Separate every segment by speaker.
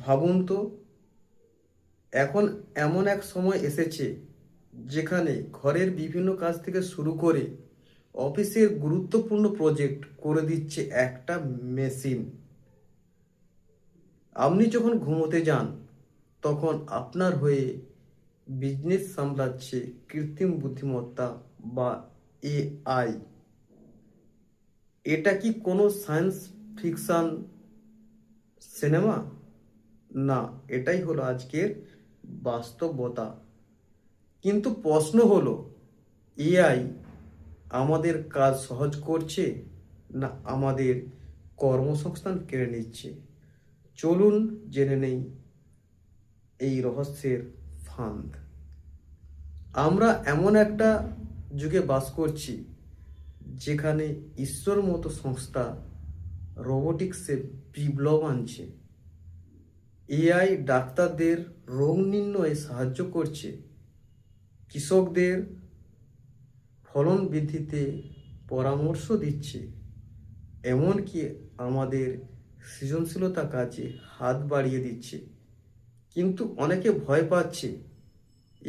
Speaker 1: ভাবুন তো, এখন এমন এক সময় এসেছে যেখানে ঘরের বিভিন্ন কাজ থেকে শুরু করে অফিসের গুরুত্বপূর্ণ প্রজেক্ট করে দিচ্ছে একটা মেশিন। আপনি যখন ঘুমোতে যান তখন আপনার হয়ে বিজনেস সামলাচ্ছে কৃত্রিম বুদ্ধিমত্তা বা এআই। এটা কি কোনো সায়েন্স ফিকশন সিনেমা? না, এটাই হলো আজকের বাস্তবতা। কিন্তু প্রশ্ন হলো, এআই আমাদের কাজ সহজ করছে না আমাদের কর্মসংস্থান কেড়ে নিচ্ছে? চলুন জেনে নেই এই রহস্যের ফাঁদ। আমরা এমন একটা যুগে বাস করছি যেখানে ইসরোর মতো সংস্থা রোবোটিক্সে বিপ্লব আনছে। এআই ডাক্তারদের রোগ নির্ণয়ে সাহায্য করছে, কৃষকদের ফলন বৃদ্ধিতে পরামর্শ দিচ্ছে, এমনকি আমাদের সৃজনশীলতা কাজে হাত বাড়িয়ে দিচ্ছে। কিন্তু অনেকে ভয় পাচ্ছে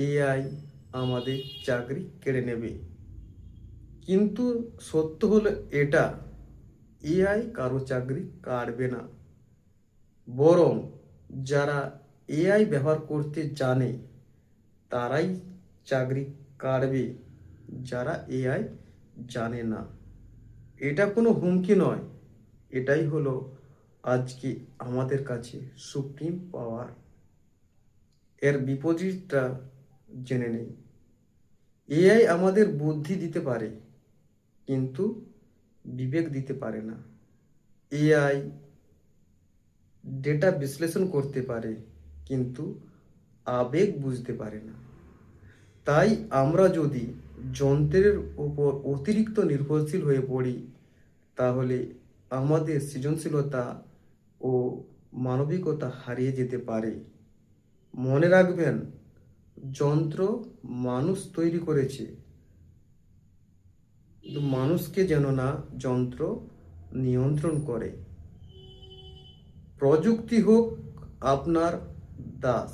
Speaker 1: এআই আমাদের চাকরি কেড়ে নেবে। কিন্তু সত্য হলো এটা, এআই কারো চাকরি কাটবে না, বরং যারা এআই ব্যবহার করতে জানে তারাই চাকরি কাটবে, যারা এআই জানে না। এটা কোনো হুমকি নয়, এটাই হলো আজকে আমাদের কাছে সুপ্রিম পাওয়ার। এর বিপরীতটা জেনে নেই। এআই আমাদের বুদ্ধি দিতে পারে কিন্তু বিবেক দিতে পারে না। এআই ডেটা বিশ্লেষণ করতে পারে কিন্তু আবেগ বুঝতে পারে না। তাই আমরা যদি যন্ত্রের উপর অতিরিক্ত নির্ভরশীল হয়ে পড়ি তাহলে আমাদের সৃজনশীলতা ও মানবিকতা হারিয়ে যেতে পারে। মনে রাখবেন, যন্ত্র মানুষ তৈরি করেছে, কিন্তু মানুষকে যেন না যন্ত্র নিয়ন্ত্রণ করে। প্রযুক্তি হোক আপনার দাস,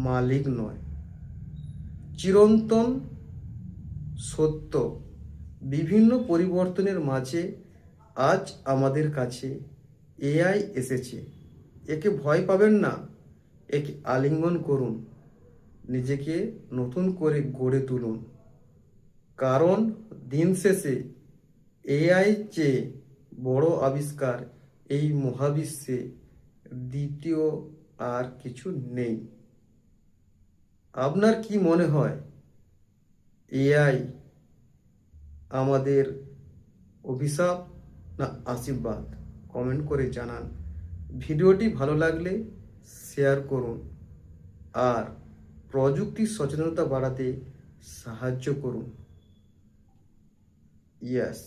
Speaker 1: মালিক নয়। চিরন্তন সত্য, বিভিন্ন পরিবর্তনের মাঝে আজ আমাদের কাছে এআই এসেছে। একে ভয় পাবেন না, একে আলিঙ্গন করুন, নিজেকে নতুন করে গড়ে তুলুন। কারণ দিন শেষে এআই চেয়ে বড় আবিষ্কার এই মহাবিশ্বে দ্বিতীয় আর কিছু নেই। আপনার কি মনে হয়, এআই আমাদের অভিশাপ না আশীর্বাদ? কমেন্ট করে জানান। ভিডিওটি ভালো লাগলে শেয়ার করুন আর প্রযুক্তির সচেতনতা বাড়াতে সাহায্য করুন। ইয়েস।